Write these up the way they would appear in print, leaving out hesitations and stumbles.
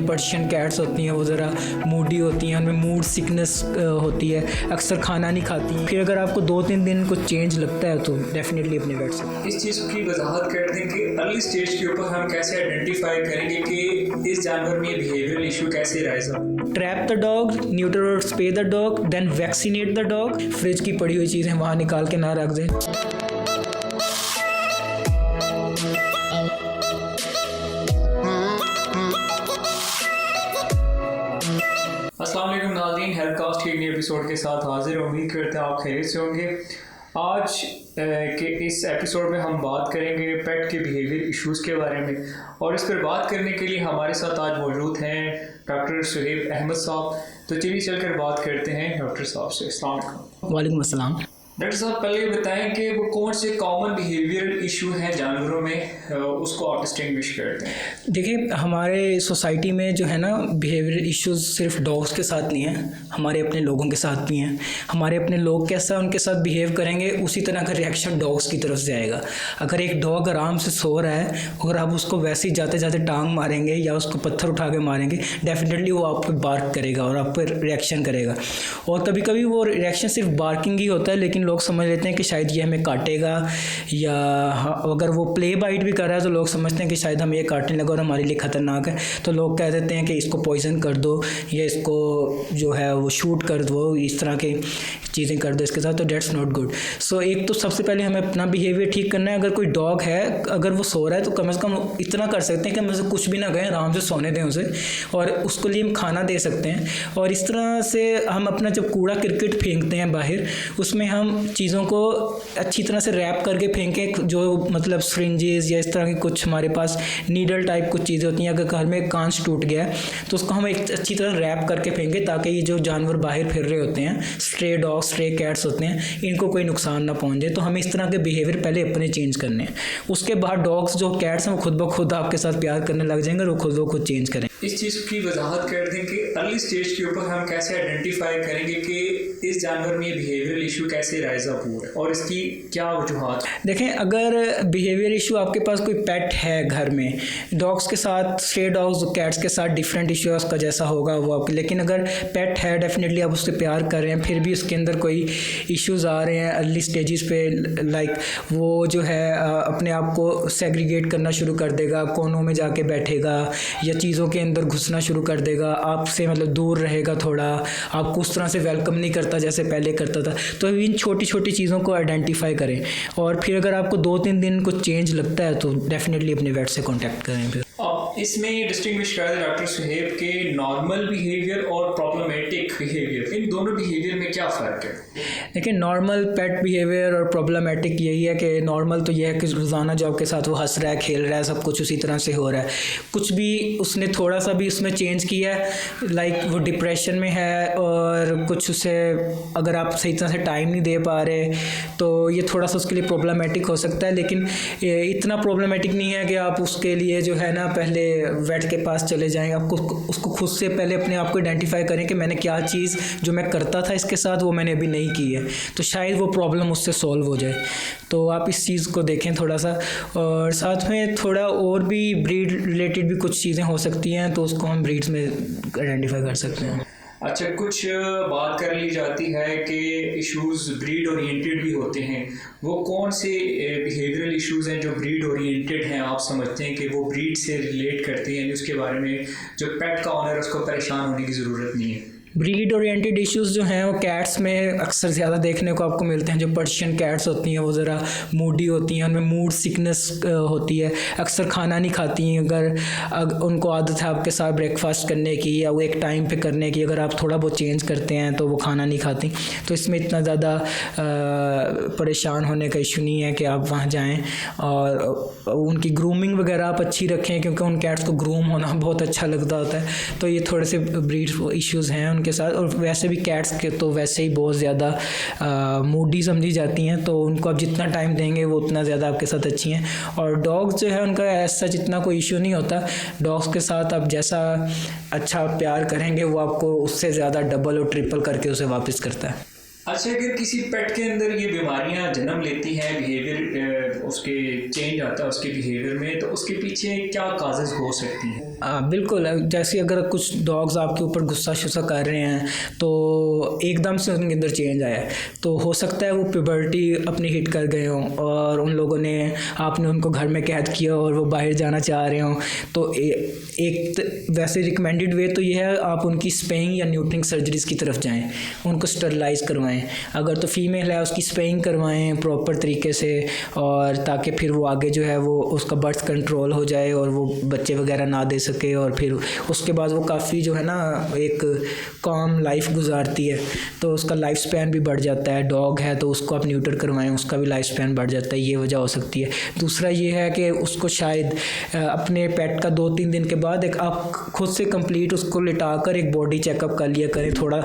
Persian cats होती हैं वो ज़रा मूडी होती हैं, उनमें मूड सिकनेस होती है, अक्सर खाना नहीं खाती हैं। फिर अगर आपको 2-3 दिन कुछ चेंज लगता है तो डेफिनेटली अपने पेट से इस चीज़ की वजाहत कर दें कि अर्ली स्टेज के ऊपर हम कैसे आइडेंटिफाई करेंगे कि इस जानवर में बिहेवियरल इशू कैसे राइज हो। ट्रैप द डॉग, न्यूटर और spay the dog, then vaccinate the dog. Fridge की पड़ी हुई चीज़ें वहाँ निकाल के ना रख दें। अस्सलाम वालेकुम नाज़रीन, हेल्थकास्ट के एक नए एपिसोड के साथ हाजिर। उम्मीद करते हैं आप खैरियत से होंगे। आज के इस एपिसोड में हम बात करेंगे पेट के बिहेवियर इश्यूज़ के बारे में, और इस पर बात करने के लिए हमारे साथ आज मौजूद हैं डॉक्टर सुहेब अहमद साहब। तो चलिए चलकर बात करते हैं डॉक्टर साहब से। अस्सलाम वालेकुम। वालेकुम अस्सलाम। डॉक्टर साहब, पहले ये बताएं कि वो कौन से कॉमन बिहेवियरल इशू हैं जानवरों में, उसको आप डिस्टिंग्विश करते हैं। देखिए, हमारे सोसाइटी में जो है ना बिहेवियरल इश्यूज सिर्फ डॉग्स के साथ नहीं हैं, हमारे अपने लोगों के साथ भी हैं। हमारे अपने लोग कैसा उनके साथ बिहेव करेंगे उसी तरह का रिएक्शन डॉग्स की तरफ से आएगा। अगर एक डॉग आराम से सो रहा है और आप उसको वैसे ही जाते जाते टांग मारेंगे या उसको पत्थर उठा के मारेंगे, डेफिनेटली वो आप पर बार्क करेगा और आप पर रिएक्शन करेगा। और कभी कभी वो रिएक्शन सिर्फ बार्किंग ही होता है, लेकिन लोग समझ लेते हैं कि शायद ये हमें काटेगा, या अगर वो प्ले बाइट भी कर रहा है तो लोग समझते हैं कि शायद हमें ये काटने लगा और हमारे लिए ख़तरनाक है, तो लोग कह देते हैं कि इसको पॉइजन कर दो या इसको जो है वो शूट कर दो, इस तरह की चीज़ें कर दो इसके साथ। तो डेट्स नॉट गुड। सो एक तो सबसे पहले हमें अपना बिहेवियर ठीक करना है। अगर कोई डॉग है, अगर वो सो रहा है तो कम से कम इतना कर सकते हैं कि हम उसे कुछ भी ना कहें, आराम से सोने दें उसे, और उसको लिए हम खाना दे सकते हैं। और इस तरह से हम अपना जब कूड़ा क्रिकेट फेंकते हैं बाहर, उसमें हम चीज़ों को अच्छी तरह से रैप करके फेंकें, जो मतलब सिरिंजेस या इस तरह की कुछ हमारे पास नीडल टाइप कुछ चीज़ें होती हैं। अगर घर में कांच टूट गया है तो उसको हम एक अच्छी तरह रैप करके फेंकें, ताकि ये जो जानवर बाहर फिर रहे होते हैं, स्ट्रे डॉग स्ट्रे कैट्स होते हैं, इनको कोई नुकसान ना पहुंचे। तो हमें इस तरह के बिहेवियर पहले अपने चेंज करने हैं। उसके बाद डॉग्स जो कैट्स हैं वो खुद ब खुद आपके साथ प्यार करने लग जाएंगे और वो खुद चेंज करें। इस चीज़ की वजाहत कर दें कि अर्ली स्टेज के ऊपर हम कैसे आइडेंटिफाई करेंगे कि इस जानवर में बिहेवियरल इशू कैसे राइज अप हुआ है और इसकी क्या वजूहत। देखें, अगर बिहेवियर इशू आपके पास कोई पेट है घर में, डॉग्स के साथ स्ट्रे डॉग्स कैट्स के साथ डिफरेंट इशू उसका जैसा होगा वो आपके, लेकिन अगर पेट है डेफिनेटली आप उससे प्यार कर रहे हैं, फिर भी उसके अंदर कोई इश्यूज आ रहे हैं अर्ली स्टेजेस पे, लाइक वो जो है अपने आप को सेग्रीगेट करना शुरू कर देगा, कोनों में जाके बैठेगा या चीज़ों के अंदर घुसना शुरू कर देगा, आपसे मतलब दूर रहेगा, थोड़ा आपको उस तरह से वेलकम नहीं करता जैसे पहले करता था। तो इन छोटी छोटी चीज़ों को आइडेंटिफाई करें, और फिर अगर आपको 2-3 दिन कुछ चेंज लगता है तो डेफिनेटली अपने वेट से कांटेक्ट करें। फिर अब इसमें डिस्टिंग्विश कर दें डॉक्टर सुहेब के नॉर्मल बिहेवियर और प्रॉब्लमेटिक बिहेवियर, इन दोनों बिहेवियर में क्या फ़र्क है। देखिए, नॉर्मल पेट बिहेवियर और प्रॉब्लमेटिक यही है कि नॉर्मल तो यह है कि रोज़ाना जो आपके साथ वो हंस रहा है, खेल रहा है, सब कुछ उसी तरह से हो रहा है। कुछ भी उसने थोड़ा सा भी उसमें चेंज किया है, लाइक वो डिप्रेशन में है और कुछ उसे अगर आप सही तरह से टाइम नहीं दे पा रहे तो ये थोड़ा सा उसके लिए प्रॉब्लमेटिक हो सकता है। लेकिन इतना प्रॉब्लमेटिक नहीं है कि आप उसके लिए जो है ना पहले वेट के पास चले जाएं। आपको उसको खुद से पहले अपने आप को आइडेंटिफाई करें कि मैंने क्या चीज़ जो मैं करता था इसके साथ वो मैंने अभी नहीं की है, तो शायद वो प्रॉब्लम उससे सॉल्व हो जाए। तो आप इस चीज़ को देखें थोड़ा सा, और साथ में थोड़ा और भी ब्रीड रिलेटेड भी कुछ चीज़ें हो सकती हैं, तो उसको हम ब्रीड्स में आइडेंटिफाई कर सकते हैं। अच्छा, कुछ बात कर ली जाती है कि इश्यूज़ ब्रीड ओरिएंटेड भी होते हैं। वो कौन से बिहेवियरल इश्यूज़ हैं जो ब्रीड ओरिएंटेड हैं, आप समझते हैं कि वो ब्रीड से रिलेट करते हैं, उसके बारे में जो पेट का ऑनर उसको परेशान होने की ज़रूरत नहीं है। ब्रीड ओरिएंटेड इश्यूज़ जो हैं वो कैट्स में अक्सर ज़्यादा देखने को आपको मिलते हैं। जो पर्शियन कैट्स होती हैं वो ज़रा मूडी होती हैं, उनमें मूड सिकनेस होती है, अक्सर खाना नहीं खाती हैं। अगर उनको आदत है आपके साथ ब्रेकफास्ट करने की या वो एक टाइम पे करने की, अगर आप थोड़ा बहुत चेंज करते हैं तो वो खाना नहीं खाती। तो इसमें इतना ज़्यादा परेशान होने का इशू नहीं है कि आप वहाँ जाएँ, और उनकी ग्रूमिंग वगैरह आप अच्छी रखें, क्योंकि उन कैट्स को ग्रूम होना बहुत अच्छा लगता होता है। तो ये थोड़े से ब्रीड इश्यूज़ हैं उनके साथ। और वैसे भी कैट्स के तो वैसे ही बहुत ज़्यादा मूडी समझी जाती हैं, तो उनको आप जितना टाइम देंगे वो उतना ज़्यादा आपके साथ अच्छी हैं। और डॉग्स जो है उनका ऐसा जितना कोई इशू नहीं होता। डॉग्स के साथ आप जैसा अच्छा प्यार करेंगे वो आपको उससे ज़्यादा डबल और ट्रिपल करके उसे वापस करता है। अच्छा, अगर किसी पेट के अंदर ये बीमारियां जन्म लेती हैं, बिहेवियर उसके चेंज आता है उसके बिहेवियर में, तो उसके पीछे क्या काजेज़ हो सकती हैं। बिल्कुल। जैसे अगर कुछ डॉग्स आपके ऊपर गुस्सा शुस्सा कर रहे हैं तो एकदम से उनके अंदर चेंज आया है, तो हो सकता है वो प्यूबर्टी अपनी हिट कर गए हों और उन लोगों ने आपने उनको घर में कैद किया और वो बाहर जाना चाह रहे हों। तो वैसे रिकमेंडेड वे तो ये है आप उनकी स्पेइंग या न्यूटरिंग सर्जरीज़ की तरफ जाएं, उनको स्टरलाइज करवाएं। अगर तो फीमेल है उसकी स्पेइंग करवाएं प्रॉपर तरीके से, और ताकि फिर वो आगे जो है वो उसका बर्थ कंट्रोल हो जाए और वो बच्चे वगैरह ना दे सके, और फिर उसके बाद वो काफ़ी जो है ना एक कॉम लाइफ गुजारती है, तो उसका लाइफ स्पैन भी बढ़ जाता है। डॉग है तो उसको आप न्यूटर करवाएं, उसका भी लाइफ स्पैन बढ़ जाता है, ये वजह हो सकती है। दूसरा ये है कि उसको शायद अपने पेट का 2-3 दिन के बाद एक आप खुद से कंप्लीट उसको लिटा कर एक बॉडी चेकअप कर लिया करें, थोड़ा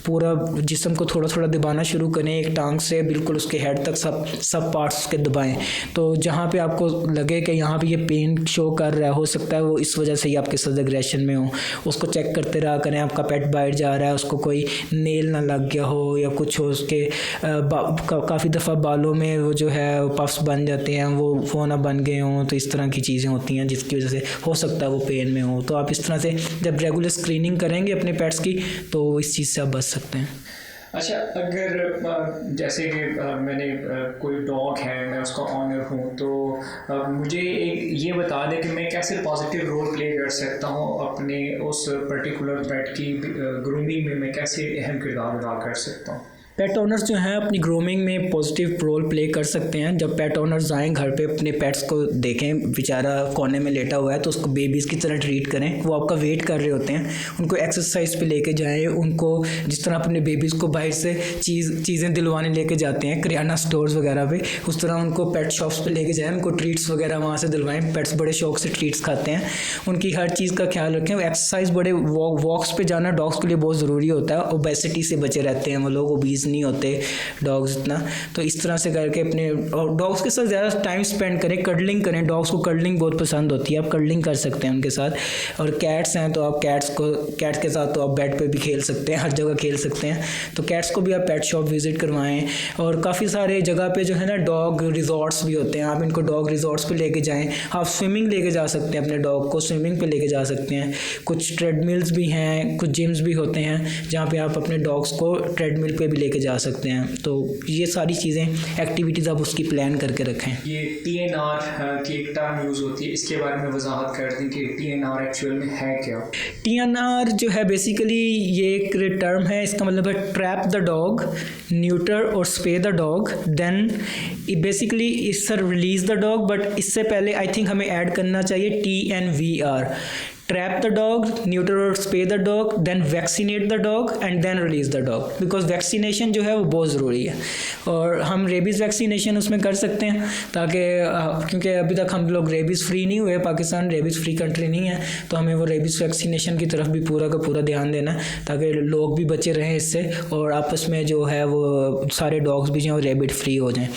पूरा जिस्म को थोड़ा थोड़ा दबाना शुरू करें, एक टांग से बिल्कुल उसके हेड तक सब पार्ट्स उसके दबाएं। तो जहाँ पे आपको लगे कि यहाँ पे ये पेन शो कर रहा है, हो सकता है वो इस वजह से ही आपके साथ एग्रेशन में हो, उसको चेक करते रहा करें। आपका पेट बाहर जा रहा है, उसको कोई नेल ना लग गया हो या कुछ हो, उसके काफ़ी दफ़ा बालों में वो जो है पफ्स बन जाते हैं, वो ना बन गए हों, तो इस तरह की चीज़ें होती हैं जिसकी वजह से हो सकता है वो पेन में हो। तो आप इस तरह से जब रेगुलर स्क्रीनिंग करेंगे अपने पेट्स की तो इस चीज़ से आप बच सकते हैं। अच्छा, अगर जैसे कि मैंने कोई डॉग है, मैं उसका ऑनर हूँ, तो मुझे ये बता दें कि मैं कैसे पॉजिटिव रोल प्ले कर सकता हूँ अपने उस पर्टिकुलर पेट की ग्रूमिंग में, मैं कैसे अहम किरदार अदा कर सकता हूँ। पेट ओनर्स जो हैं अपनी ग्रूमिंग में पॉजिटिव रोल प्ले कर सकते हैं। जब पेट ओनर्स आएँ घर पे अपने पेट्स को देखें बेचारा कोने में लेटा हुआ है तो उसको बेबीज़ की तरह ट्रीट करें। वो आपका वेट कर रहे होते हैं, उनको एक्सरसाइज पे लेके जाएं, उनको जिस तरह अपने बेबीज़ को बाहर से चीज़ें दिलवाने लेके जाते हैं करियाना स्टोर्स वगैरह पे, उस तरह उनको पेट शॉप्स पे लेके जाएं, उनको ट्रीट्स वगैरह वहाँ से दिलवाएं। पेट्स बड़े शौक से ट्रीट्स खाते हैं, उनकी हर चीज़ का ख्याल रखें। एक्सरसाइज बड़े वॉक्स पे जाना डॉग्स के लिए बहुत ज़रूरी होता है। ओबेसिटी से बचे रहते हैं वो लोग, ओबीज नहीं होते डॉग्स इतना। तो इस तरह से करके अपने डॉग्स के साथ ज़्यादा टाइम स्पेंड करें, कडलिंग करें। डॉग्स को कडलिंग बहुत पसंद होती है, आप कडलिंग कर सकते हैं उनके साथ। और कैट्स हैं तो आप कैट्स के साथ तो आप बेड पे भी खेल सकते हैं, हर जगह खेल सकते हैं। तो कैट्स को भी आप पेट शॉप विज़िट करवाएं। और काफ़ी सारे जगह पे जो है ना डॉग रिजॉर्ट्स भी होते हैं, आप इनको डॉग रिजॉर्ट्स पे लेके जाएं। आप स्विमिंग लेके जा सकते हैं, अपने डॉग को स्विमिंग पे लेके जा सकते हैं। कुछ ट्रेडमिल्स भी हैं, कुछ जिम्स भी होते हैं जहाँ पे आप अपने डॉग्स को ट्रेडमिल पे भी लेके जा सकते हैं। तो ये सारी चीज़ें एक्टिविटीज़ आप उसकी प्लान करके रखें। ये TNR की एक टर्म यूज़ होती है, इसके बारे में वजाहत कर दें कि TNR एक्चुअल में है क्या। TNR जो है बेसिकली ये एक टर्म है, इसका मतलब है ट्रैप द डॉग, न्यूटर और spay the dog, then basically it's release the dog. But इससे पहले आई थिंक हमें ऐड करना चाहिए TNVR, trap the dog, neuter और spay the dog, then vaccinate the dog and then release the dog. Because vaccination जो है वो बहुत ज़रूरी है और हम रेबीज़ वैक्सीनेशन उसमें कर सकते हैं ताकि क्योंकि अभी तक हम लोग रेबीज़ फ्री नहीं हुए, पाकिस्तान रेबीज़ फ्री कंट्री नहीं है, तो हमें वो रेबीज़ वैक्सीनेशन की तरफ भी पूरा का पूरा ध्यान देना है ताकि लोग भी बचे रहें इससे और आपस में जो है वो सारे डॉग्स भी जो हैं रेबिड फ्री हो जाएँ।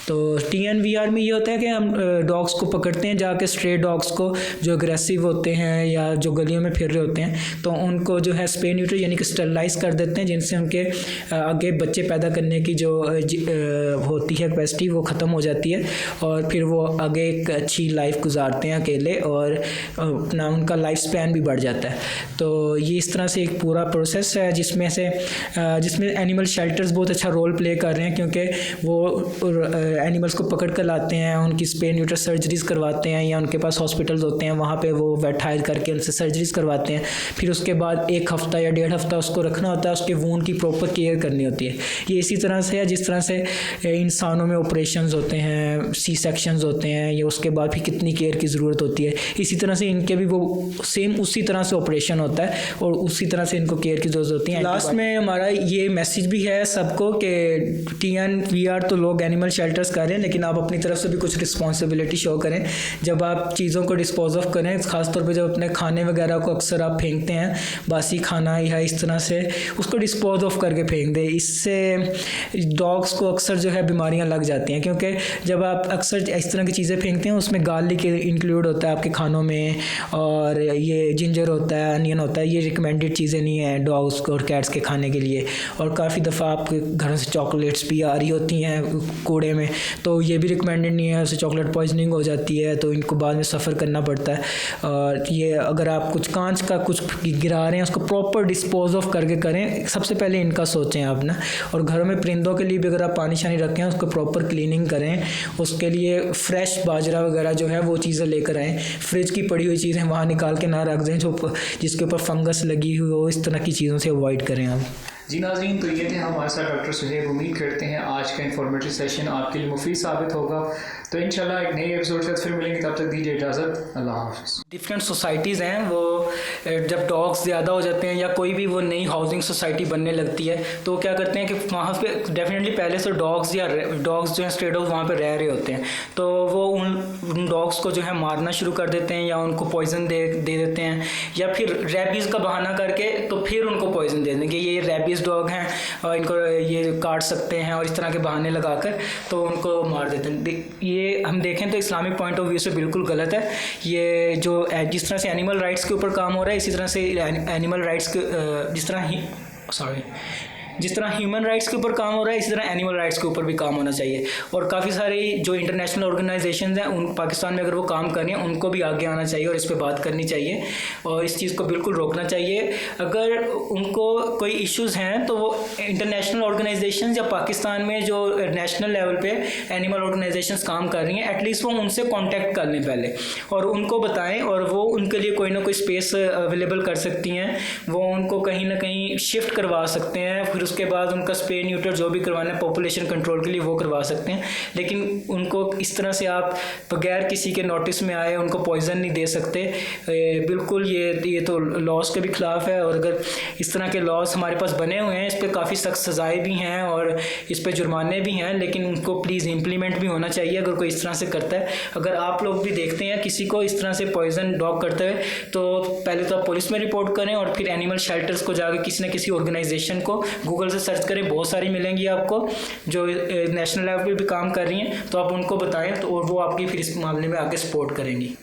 तो TNVR में ये होता है कि हम डॉग्स को पकड़ते हैं जाके, स्ट्रे डॉग्स को जो अग्रेसिव होते हैं या जो गलियों में फिर रहे होते हैं, तो उनको जो है स्पे न्यूटर यानी कि स्टरलाइज कर देते हैं, जिनसे उनके आगे बच्चे पैदा करने की जो होती है कैपेसिटी वो ख़त्म हो जाती है और फिर वो आगे एक अच्छी लाइफ गुजारते हैं अकेले और अपना उनका लाइफ स्पैन भी बढ़ जाता है। तो ये इस तरह से एक पूरा प्रोसेस है जिसमें एनिमल शेल्टर्स बहुत अच्छा रोल प्ले कर रहे हैं क्योंकि वो एनिमल्स को पकड़ कर लाते हैं, उनकी स्पे न्यूटर सर्जरीज करवाते हैं या उनके पास हॉस्पिटल्स होते हैं वहाँ पे वो वेट हायर करके उनसे सर्जरीज करवाते हैं। फिर उसके बाद 1 हफ़्ता या 1.5 हफ़्ता उसको रखना होता है, उसके वूंड की प्रॉपर केयर करनी होती है। ये इसी तरह से है जिस तरह से इंसानों में ऑपरेशंस होते हैं, सी सेक्शंस होते हैं या उसके बाद भी कितनी केयर की ज़रूरत होती है, इसी तरह से इनके भी वो सेम उसी तरह से ऑपरेशन होता है और उसी तरह से इनको केयर की ज़रूरत होती है। लास्ट में हमारा ये मैसेज भी है सबको कि TNVR तो लोग एनिमल शेल्टर्स कर रहे हैं लेकिन आप अपनी तरफ से भी कुछ रिस्पॉन्सिबिलिटी शो करें। जब आप चीज़ों को डिस्पोज ऑफ करें, ख़ासतौर पे जब अपने खाने वगैरह को अक्सर आप फेंकते हैं, बासी खाना या इस तरह से उसको डिस्पोज ऑफ करके फेंक दें। इससे डॉग्स को अक्सर जो है बीमारियां लग जाती हैं क्योंकि जब आप अक्सर इस तरह की चीज़ें फेंकते हैं उसमें गार्लिक इंक्लूड होता है आपके खानों में और ये जिंजर होता है, अनियन होता है। ये रिकमेंडेड चीज़ें नहीं हैं डॉग्स और कैट्स के खाने के लिए। और काफ़ी दफ़ा आपके घरों से चॉकलेट्स भी आ रही होती हैं कूड़े में, तो ये भी रिकमेंडेड नहीं है, उससे चॉकलेट पॉइजनिंग हो जाती है तो इनको बाद में सफ़र करना पड़ता है। और ये अगर आप कुछ कांच का कुछ गिरा रहे हैं उसको प्रॉपर डिस्पोज ऑफ करके करें, सबसे पहले इनका सोचें आप ना। और घरों में परिंदों के लिए भी अगर आप पानी शानी रखें उसको प्रॉपर क्लीनिंग करें, उसके लिए फ्रेश बाजरा वगैरह जो है वो चीज़ें लेकर आएँ। फ्रिज की पड़ी हुई चीज़ें वहाँ निकाल के ना रख दें जो जिसके ऊपर फंगस लगी हुई हो, इस तरह की चीज़ों से अवॉइड करें आप। जी नाज़रीन, तो ये थे हमारे साथ डॉक्टर सुहेब। उम्मीद करते हैं आज का इंफॉर्मेटिव सेशन आपके लिए मुफीद साबित होगा। तो इंशाल्लाह एक नई एपिसोड के साथ फिर मिलेंगे, तब तक दीजिए इजाज़त। अल्लाह हाफ़िज़। डिफरेंट सोसाइटीज़ हैं, वो जब डॉग्स ज़्यादा हो जाते हैं या कोई भी वो नई हाउसिंग सोसाइटी बनने लगती है तो क्या करते हैं कि वहाँ पे डेफिनेटली पहले से डॉग्स जो हैं स्ट्रे डॉग्स वहाँ पे रह रहे होते हैं, तो वो उन डॉग्स को जो है मारना शुरू कर देते हैं या उनको पॉइज़न दे देते हैं, या फिर रैबीज़ का बहाना करके तो फिर उनको पॉइज़न दे देंगे, ये रैबीज़ डॉग हैं और इनको ये काट सकते हैं, और इस तरह के बहाने लगाकर तो उनको मार देते हैं। ये हम देखें तो इस्लामिक पॉइंट ऑफ व्यू से बिल्कुल गलत है। ये जो जिस तरह से एनिमल राइट्स के ऊपर काम हो रहा है, इसी तरह से एनिमल राइट्स के जिस तरह ह्यूमन राइट्स के ऊपर काम हो रहा है, इसी तरह एनिमल राइट्स के ऊपर भी काम होना चाहिए। और काफ़ी सारी जो इंटरनेशनल ऑर्गेनाइजेशंस हैं उन पाकिस्तान में अगर वो काम कर रही हैं उनको भी आगे आना चाहिए और इस पे बात करनी चाहिए और इस चीज़ को बिल्कुल रोकना चाहिए। अगर उनको कोई इश्यूज़ हैं तो वो इंटरनेशनल ऑर्गेनाइजेशंस या पाकिस्तान में जो नेशनल लेवल पे एनिमल ऑर्गेनाइजेशंस काम कर रही हैं, एटलीस्ट वो उनसे कॉन्टैक्ट कर लें पहले और उनको बताएँ, और वो उनके लिए कोई ना कोई स्पेस अवेलेबल कर सकती हैं, वो उनको कहीं ना कहीं शिफ्ट करवा सकते हैं, फिर उसके बाद उनका स्प्रे न्यूटर जो भी करवाना है पॉपुलेशन कंट्रोल के लिए वो करवा सकते हैं। लेकिन उनको इस तरह से आप बगैर किसी के नोटिस में आए उनको पॉइज़न नहीं दे सकते। बिल्कुल ये तो लॉस के भी ख़िलाफ़ है, और अगर इस तरह के लॉस हमारे पास बने हुए हैं, इस पर काफ़ी सख्त सज़ाएँ भी हैं और इस पर जुर्माने भी हैं, लेकिन उनको प्लीज़ इम्प्लीमेंट भी होना चाहिए अगर कोई इस तरह से करता है। अगर आप लोग भी देखते हैं किसी को इस तरह से पॉइज़न डॉग करते हुए, तो पहले तो आप पुलिस में रिपोर्ट करें और फिर एनिमल शेल्टर्स को जाकर किसी न किसी ऑर्गेनाइजेशन को गूगल से सर्च करें, बहुत सारी मिलेंगी आपको जो नेशनल लेवल पे भी काम कर रही हैं, तो आप उनको बताएं तो और वो आपकी फिर इस मामले में आगे सपोर्ट करेंगी।